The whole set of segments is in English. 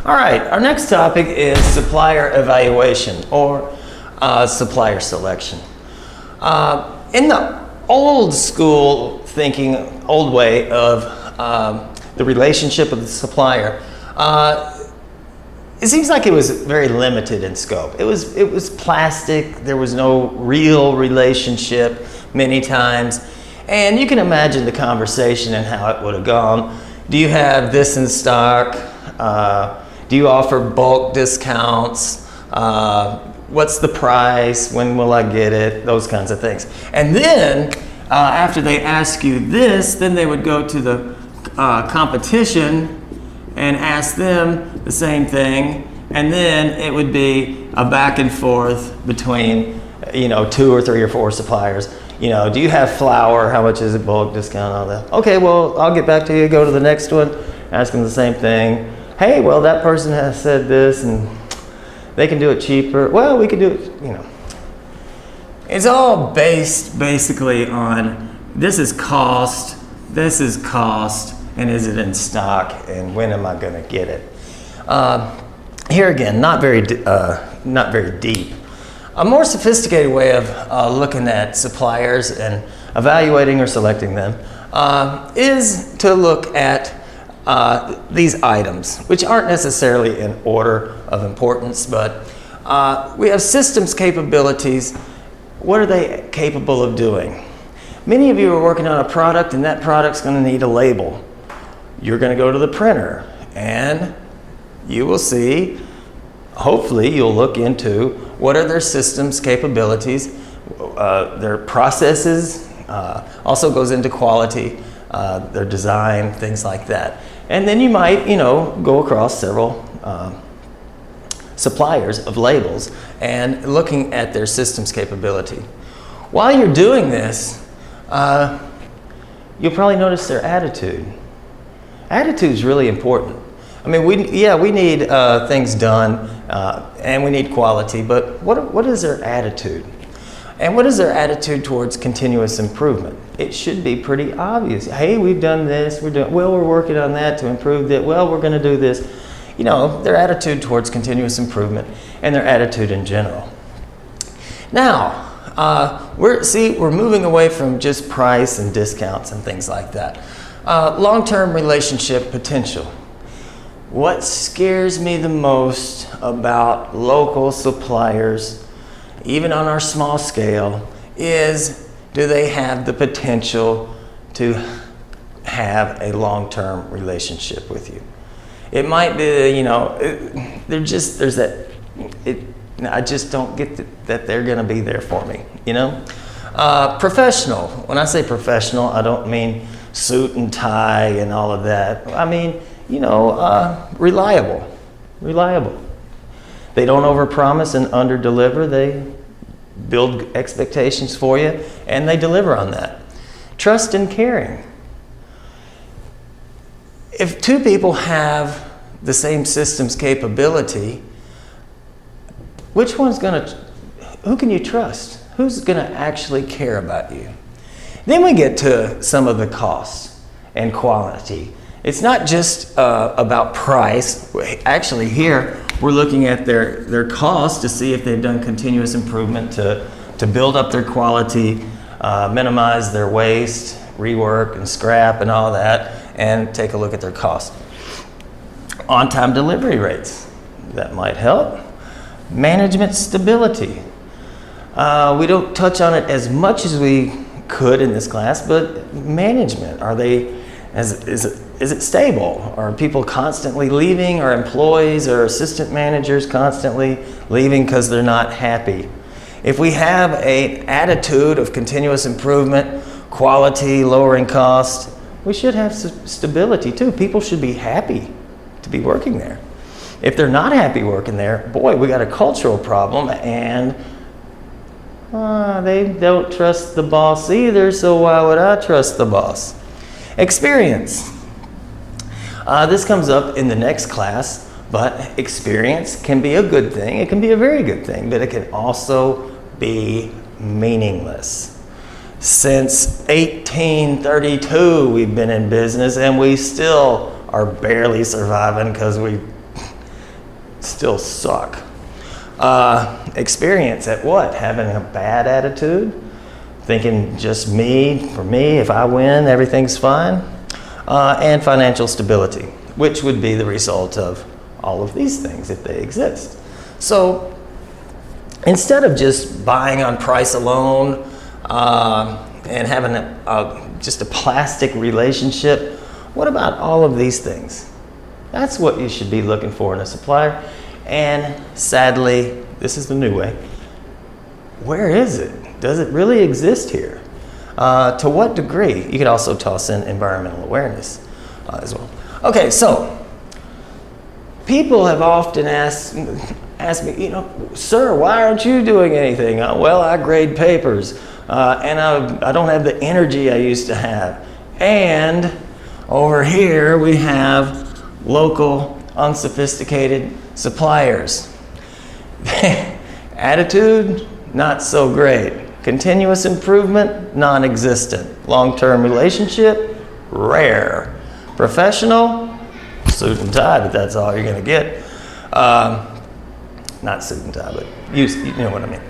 All right, our next topic is supplier evaluation or supplier selection. In the old school thinking, old way of the relationship with the supplier, it seems like it was very limited in scope. It was plastic. There was no real relationship many times. And you can imagine the conversation and how it would have gone. Do you have this in stock? Do you offer bulk discounts? What's the price? When will I get it? Those kinds of things. And then after they ask you this, then they would go to the competition and ask them the same thing. And then it would be a back and forth between 2 or 3 or 4 suppliers. Do you have flour? How much is it? Bulk discount, all that. Okay, well, I'll get back to you. Go to the next one, ask them the same thing. Hey, well, that person has said this and they can do it cheaper. Well, we can do it, It's all based basically on this is cost, and is it in stock, and when am I going to get it? Here again, not very deep. A more sophisticated way of looking at suppliers and evaluating or selecting them is to look at these items, which aren't necessarily in order of importance, but we have systems capabilities. What are they capable of doing? Many of you are working on a product, and that product's going to need a label. You're going to go to the printer, and you will see, hopefully you'll look into what are their systems capabilities, their processes, also goes into quality, their design, things like that. And then you might, go across several suppliers of labels and looking at their systems capability. While you're doing this, you'll probably notice their attitude. Attitude is really important. I mean, we need things done and we need quality, but what is their attitude? And what is their attitude towards continuous improvement? It should be pretty obvious. Hey, we've done this, we're working on that to improve that, we're going to do this. Their attitude towards continuous improvement and their attitude in general. Now, we're moving away from just price and discounts and things like that. Long-term relationship potential. What scares me the most about local suppliers, even on our small scale, is do they have the potential to have a long-term relationship with you? It might be, I just don't get that they're going to be there for me, Professional. When I say professional, I don't mean suit and tie and all of that. I mean, reliable. They don't overpromise and underdeliver. They build expectations for you, and they deliver on that. Trust and caring. If 2 people have the same systems capability, who can you trust? Who's going to actually care about you? Then we get to some of the costs and quality. It's not just about price. Actually, here we're looking at their cost to see if they've done continuous improvement to build up their quality, minimize their waste, rework and scrap and all that, and take a look at their cost. On-time delivery rates, that might help. Management stability. We don't touch on it as much as we could in this class, but management, is it stable? Are people constantly leaving? Are employees or assistant managers constantly leaving because they're not happy? If we have an attitude of continuous improvement, quality, lowering cost, we should have stability too. People should be happy to be working there. If they're not happy working there, boy, we got a cultural problem, and they don't trust the boss either, so why would I trust the boss? Experience. This comes up in the next class, but experience can be a good thing. It can be a very good thing, but it can also be meaningless. Since 1832, we've been in business, and we still are barely surviving because still suck. Experience at what? Having a bad attitude, thinking just me, for me, if I win, everything's fine, and financial stability, which would be the result of all of these things if they exist. So instead of just buying on price alone and having just a plastic relationship, what about all of these things? That's what you should be looking for in a supplier. And sadly, this is the new way. Where is it? Does it really exist here? To what degree? You could also toss in environmental awareness as well. Okay, so people have often asked me, sir, why aren't you doing anything? Well, I grade papers, and I don't have the energy I used to have. And over here we have local, unsophisticated suppliers. Attitude, not so great. Continuous improvement, non-existent. Long-term relationship, rare. Professional, suit and tie, but that's all you're going to get. Not suit and tie, but you know what I mean.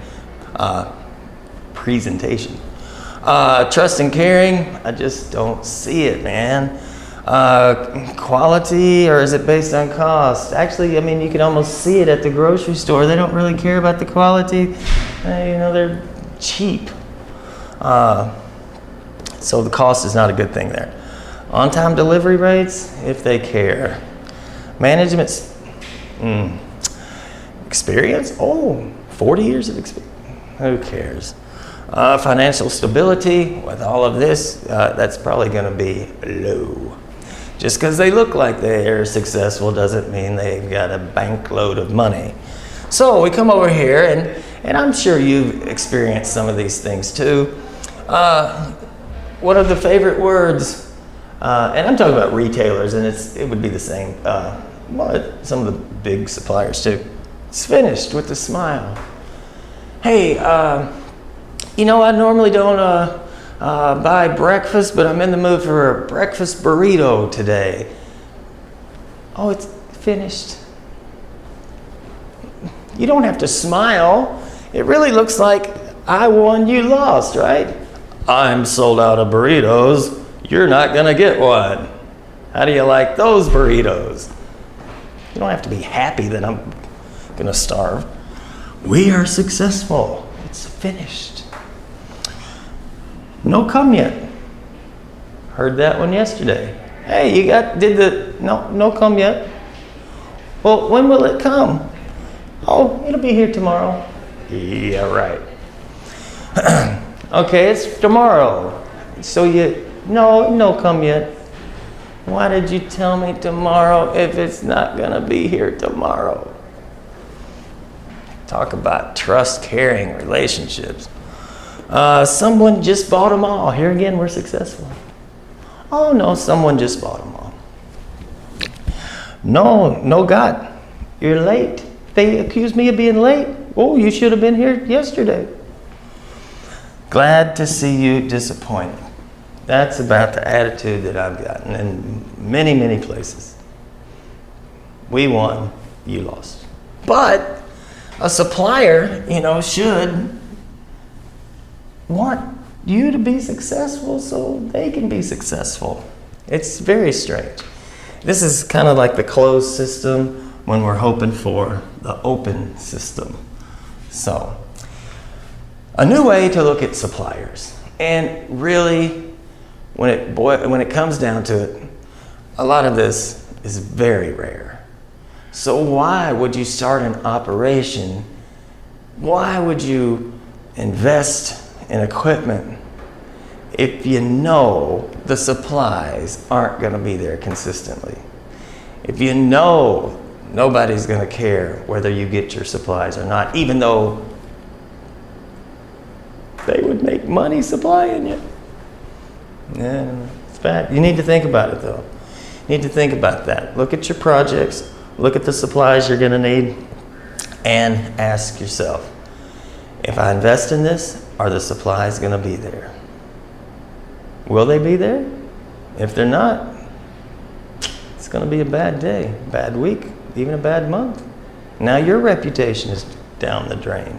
Presentation. Trust and caring, I just don't see it, man. Quality, or is it based on cost? Actually, I mean, you can almost see it at the grocery store. They don't really care about the quality. They're cheap. So the cost is not a good thing there. On-time delivery rates, if they care. Management's experience? 40 years of experience. Who cares? Financial stability, with all of this, that's probably going to be low. Just because they look like they're successful doesn't mean they've got a bank load of money. So we come over here, and I'm sure you've experienced some of these things too. What are the favorite words? And I'm talking about retailers, and it would be the same. Some of the big suppliers too. It's finished with a smile. Hey, I normally don't buy breakfast, but I'm in the mood for a breakfast burrito today. Oh, it's finished. You don't have to smile. It really looks like I won, you lost, right? I'm sold out of burritos. You're not gonna get one. How do you like those burritos? You don't have to be happy that I'm gonna starve. We are successful. It's finished. No come yet. Heard that one yesterday. Hey, no come yet? Well, when will it come? Oh, it'll be here tomorrow. Yeah, right. Okay, it's tomorrow. So no come yet. Why did you tell me tomorrow if it's not gonna be here tomorrow? Talk about trust, caring, relationships. Someone just bought them all. Here again, we're successful. Oh no, someone just bought them all. No, God, you're late. They accuse me of being late. Oh, you should have been here yesterday. Glad to see you disappointed. That's about the attitude that I've gotten in many, many places. We won, you lost. But a supplier, should want you to be successful so they can be successful. It's very strange. This is kind of like the closed system when we're hoping for the open system. So, a new way to look at suppliers. And really, when it comes down to it, a lot of this is very rare. So why would you start an operation? Why would you invest in equipment if you know the supplies aren't going to be there consistently? If you know nobody's going to care whether you get your supplies or not, even though they would make money supplying you. Yeah, it's bad. You need to think about it though. You need to think about that. Look at your projects, look at the supplies you're going to need, and ask yourself, if I invest in this, are the supplies going to be there? Will they be there? If they're not, it's going to be a bad day, bad week, even a bad month. Now your reputation is down the drain.